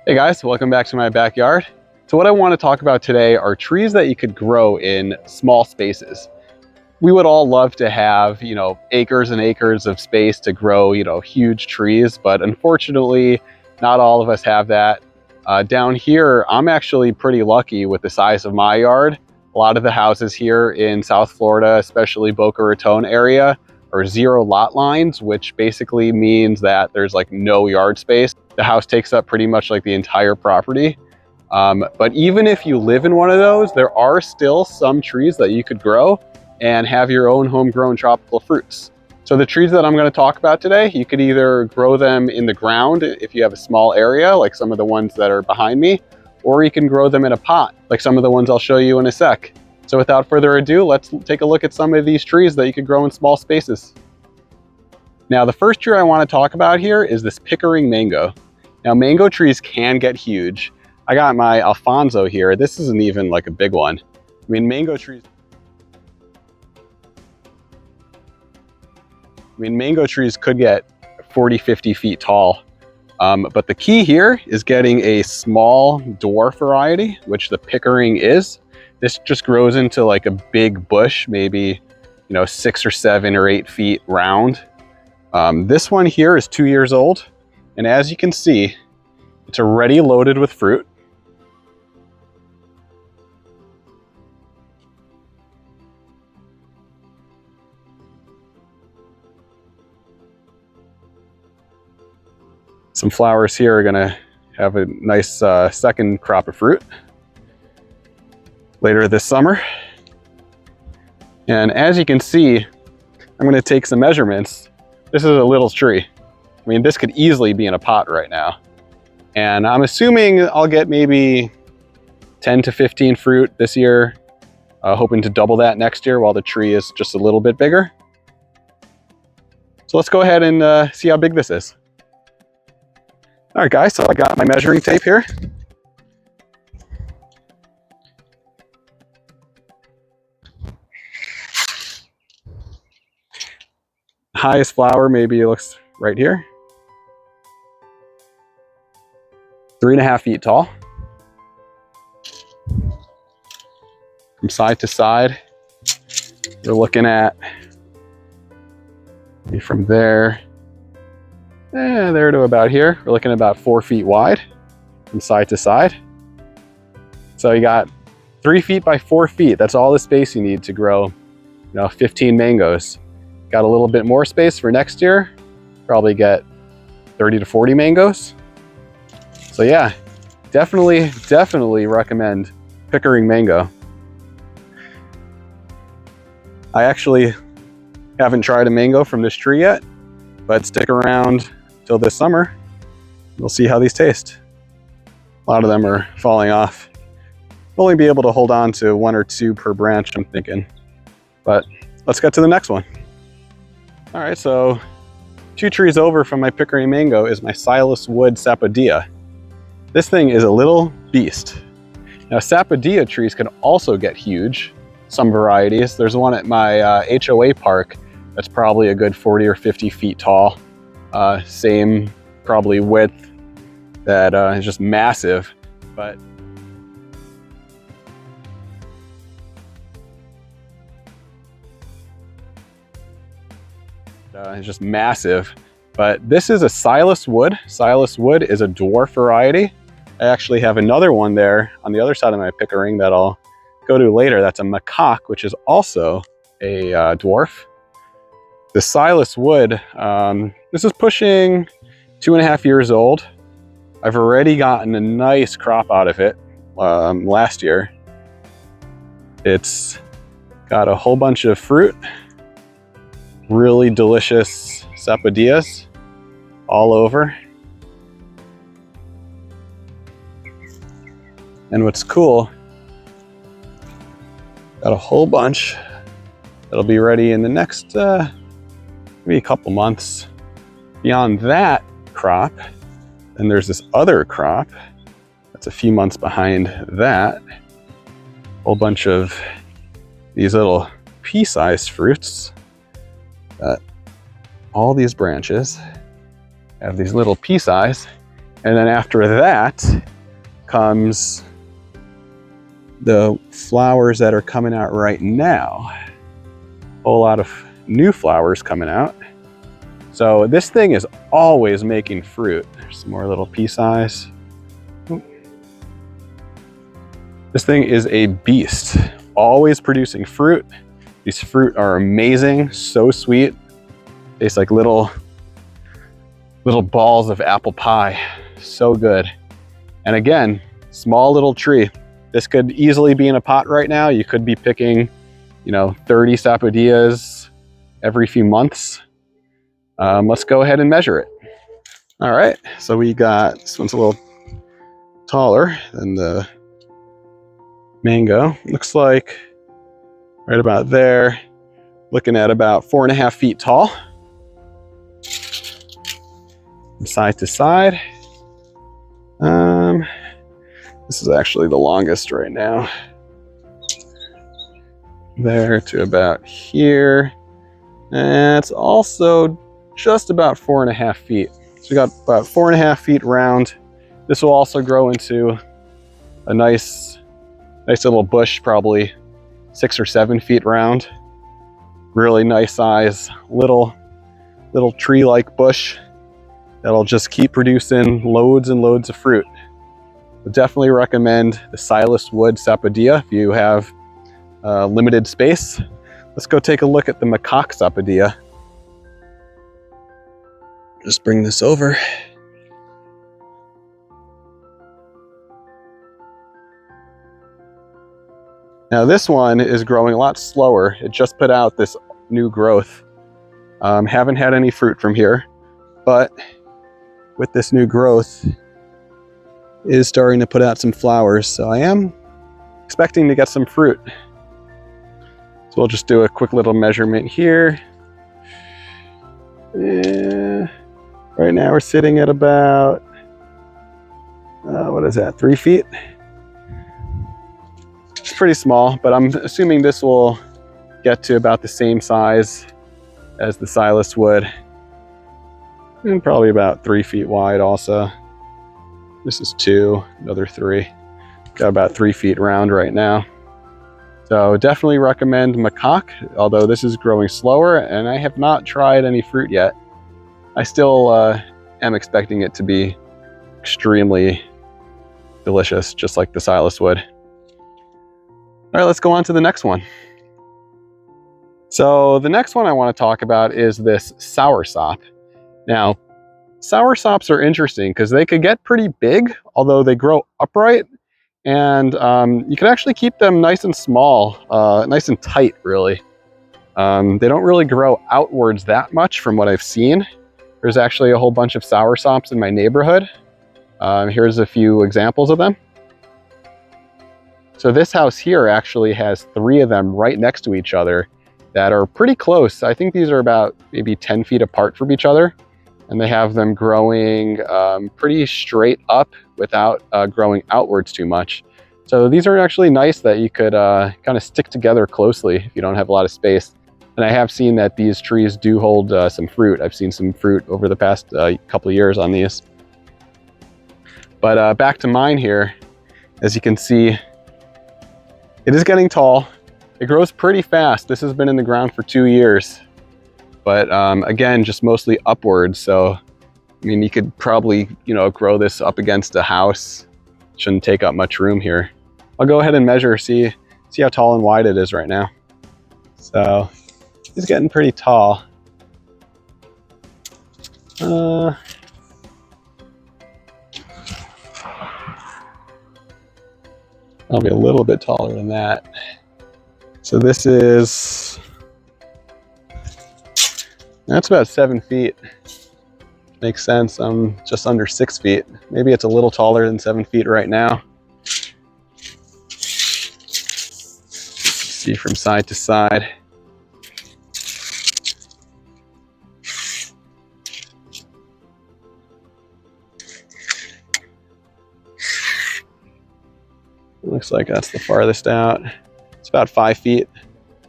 Hey guys, welcome back to my backyard. So what I want to talk about today are trees that you could grow in small spaces. We would all love to have, acres and acres of space to grow, huge trees, but unfortunately, not all of us have that. Down here, I'm actually pretty lucky with the size of my yard. A lot of the houses here in South Florida, especially Boca Raton area, are zero lot lines, which basically means that there's like no yard space. The house takes up pretty much like the entire property. But even if you live in one of those, there are still some trees that you could grow and have your own homegrown tropical fruits. So the trees that I'm going to talk about today, you could either grow them in the ground if you have a small area, like some of the ones that are behind me, or you can grow them in a pot, like some of the ones I'll show you in a sec. So without further ado, let's take a look at some of these trees that you could grow in small spaces. Now, the first tree I want to talk about here is this Pickering Mango. Now, mango trees can get huge. I got my Alfonso here. This isn't even like a big one. I mean, mango trees could get 40, 50 feet tall. But the key here is getting a small dwarf variety, which the Pickering is. This just grows into like a big bush, maybe 6 or 7 or 8 feet round. This one here is 2 years old, and as you can see, it's already loaded with fruit. Some flowers here are gonna have a nice second crop of fruit later this summer. And as you can see, I'm gonna take some measurements. This is a little tree. I mean, this could easily be in a pot right now. And I'm assuming I'll get maybe 10 to 15 fruit this year, hoping to double that next year while the tree is just a little bit bigger. So let's go ahead and see how big this is. All right, guys, so I got my measuring tape here. Highest flower maybe looks right here. 3.5 feet tall. From side to side, we're looking at maybe from there, there to about here. We're looking at about 4 feet wide from side to side. So you got 3 feet by 4 feet. That's all the space you need to grow, 15 mangoes. Got a little bit more space for next year. Probably get 30 to 40 mangoes. So yeah, definitely recommend Pickering Mango. I actually haven't tried a mango from this tree yet, but stick around till this summer. We'll see how these taste. A lot of them are falling off. I'll only be able to hold on to 1 or 2 per branch, I'm thinking. But let's get to the next one. All right, so 2 trees over from my Pickering Mango is my Silas Wood Sapodilla. This thing is a little beast. Now, Sapodilla trees can also get huge, some varieties. There's one at my HOA park that's probably a good 40 or 50 feet tall. Same probably width, that is just massive, but it's just massive. But this is a Silas Wood. Silas Wood is a dwarf variety. I actually have another one there on the other side of my Pickering that I'll go to later. That's a macaque, which is also a dwarf. The Silas Wood, this is pushing 2.5 years old. I've already gotten a nice crop out of it last year. It's got a whole bunch of fruit, really delicious sapodillas all over. And what's cool, got a whole bunch that'll be ready in the next maybe a couple months. Beyond that crop, then there's this other crop that's a few months behind that. Whole bunch of these little pea-sized fruits. All these branches have these little pea size, And then after that comes the flowers that are coming out right now. A whole lot of new flowers coming out. So this thing is always making fruit. There's some more little pea size. This thing is a beast, always producing fruit. These fruit are amazing, so sweet. Tastes like little balls of apple pie. So good. And again, small little tree. This could easily be in a pot right now. You could be picking, 30 sapodillas every few months. Let's go ahead and measure it. All right, so we got, this one's a little taller than the mango. Looks like right about there, looking at about 4.5 feet tall. From side to side. This is actually the longest right now. There to about here. And it's also just about 4.5 feet. So we got about 4.5 feet round. This will also grow into a nice little bush, probably 6 or 7 feet round. Really nice size, little tree-like bush that'll just keep producing loads and loads of fruit. I definitely recommend the Silas Wood Sapodilla if you have limited space. Let's go take a look at the macaque Sapodilla. Just bring this over. Now this one is growing a lot slower. It just put out this new growth. Haven't had any fruit from here, but with this new growth is starting to put out some flowers. So I am expecting to get some fruit. So we'll just do a quick little measurement here. Right now we're sitting at about, what is that, 3 feet? It's pretty small, but I'm assuming this will get to about the same size as the Silas Wood. And probably about 3 feet wide also. This is 2, another 3. Got about 3 feet round right now. So definitely recommend macaque, although this is growing slower and I have not tried any fruit yet. I still am expecting it to be extremely delicious, just like the Silas Wood. All right, let's go on to the next one. So the next one I want to talk about is this Soursop. Now, Soursops are interesting because they could get pretty big, although they grow upright, and you can actually keep them nice and small, nice and tight, really. They don't really grow outwards that much from what I've seen. There's actually a whole bunch of Soursops in my neighborhood. Here's a few examples of them. So this house here actually has 3 of them right next to each other that are pretty close. I think these are about maybe 10 feet apart from each other. And they have them growing pretty straight up without growing outwards too much. So these are actually nice that you could kind of stick together closely if you don't have a lot of space. And I have seen that these trees do hold some fruit. I've seen some fruit over the past couple of years on these. But back to mine here, as you can see, it is getting tall. It grows pretty fast. This has been in the ground for 2 years. But again, just mostly upwards. So, I mean, you could probably, grow this up against a house. Shouldn't take up much room here. I'll go ahead and measure, see how tall and wide it is right now. So, it's getting pretty tall. Probably a little bit taller than that. So this is, that's about 7 feet. Makes sense. I'm just under 6 feet. Maybe it's a little taller than 7 feet right now. See from side to side. Looks like that's the farthest out. It's about 5 feet.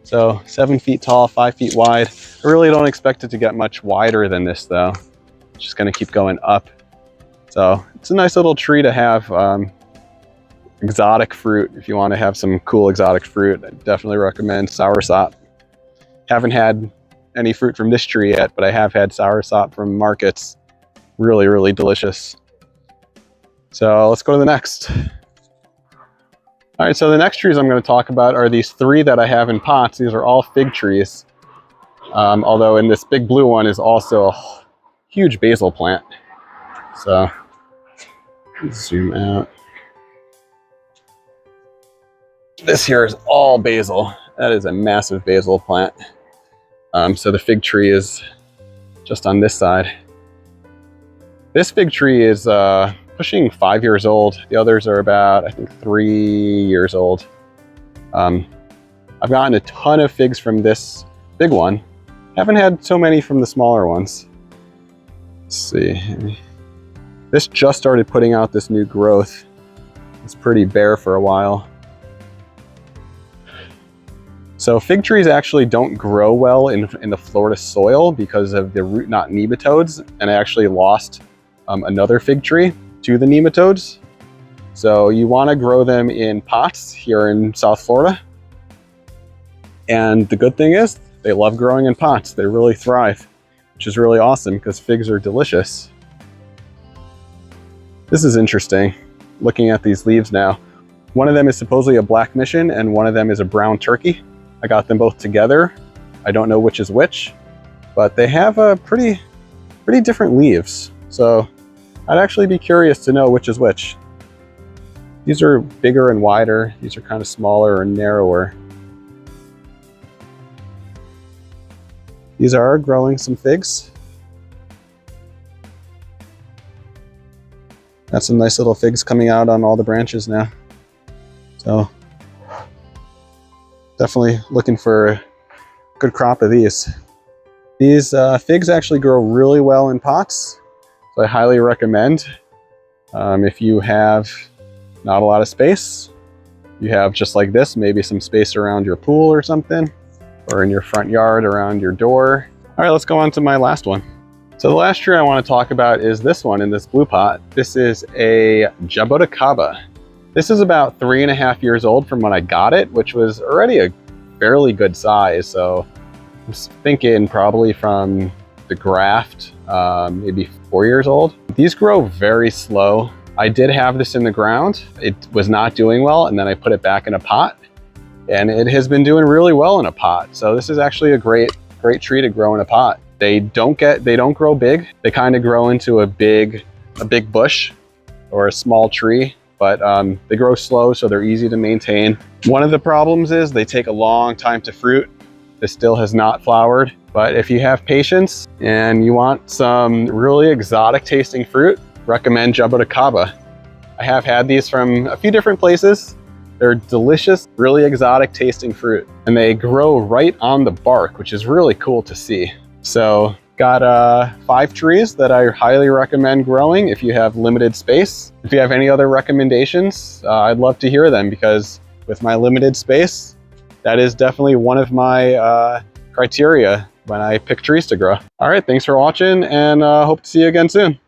So 7 feet tall, 5 feet wide. I really don't expect it to get much wider than this though. It's just gonna keep going up. So it's a nice little tree to have exotic fruit. If you want to have some cool exotic fruit, I definitely recommend Soursop. Haven't had any fruit from this tree yet, but I have had Soursop from markets. Really, really delicious. So let's go to the next. All right, so the next trees I'm going to talk about are these 3 that I have in pots. These are all fig trees. Although in this big blue one is also a huge basil plant. So let's zoom out. This here is all basil. That is a massive basil plant. So the fig tree is just on this side. This fig tree is pushing 5 years old. The others are about, I think, 3 years old. I've gotten a ton of figs from this big one. Haven't had so many from the smaller ones. Let's see. This just started putting out this new growth. It's pretty bare for a while. So fig trees actually don't grow well in the Florida soil because of the root knot nematodes, and I actually lost another fig tree to the nematodes. So you want to grow them in pots here in South Florida. And the good thing is they love growing in pots. They really thrive, which is really awesome because figs are delicious. This is interesting, looking at these leaves now. One of them is supposedly a black mission and one of them is a brown turkey. I got them both together. I don't know which is which, but they have a pretty different leaves. So I'd actually be curious to know which is which. These are bigger and wider. These are kind of smaller and narrower. These are growing some figs. Got some nice little figs coming out on all the branches now. So definitely looking for a good crop of these. These figs actually grow really well in pots. So I highly recommend if you have not a lot of space, you have just like this, maybe some space around your pool or something, or in your front yard around your door. All right, let's go on to my last one. So the last tree I want to talk about is this one in this blue pot. This is a Jaboticaba. This is about 3.5 years old from when I got it, which was already a fairly good size. So I'm thinking probably from the graft, maybe 4 years old. These grow very slow. I did have this in the ground. It was not doing well, and then I put it back in a pot, and it has been doing really well in a pot. So this is actually a great tree to grow in a pot. They don't grow big. They kind of grow into a big bush or a small tree, but they grow slow, so they're easy to maintain. One of the problems is they take a long time to fruit. This still has not flowered, but if you have patience and you want some really exotic tasting fruit, recommend Jaboticaba. I have had these from a few different places. They're delicious, really exotic tasting fruit, and they grow right on the bark, which is really cool to see. So got 5 trees that I highly recommend growing if you have limited space. If you have any other recommendations, I'd love to hear them, because with my limited space, that is definitely one of my criteria when I pick trees to grow. All right, thanks for watching, and hope to see you again soon.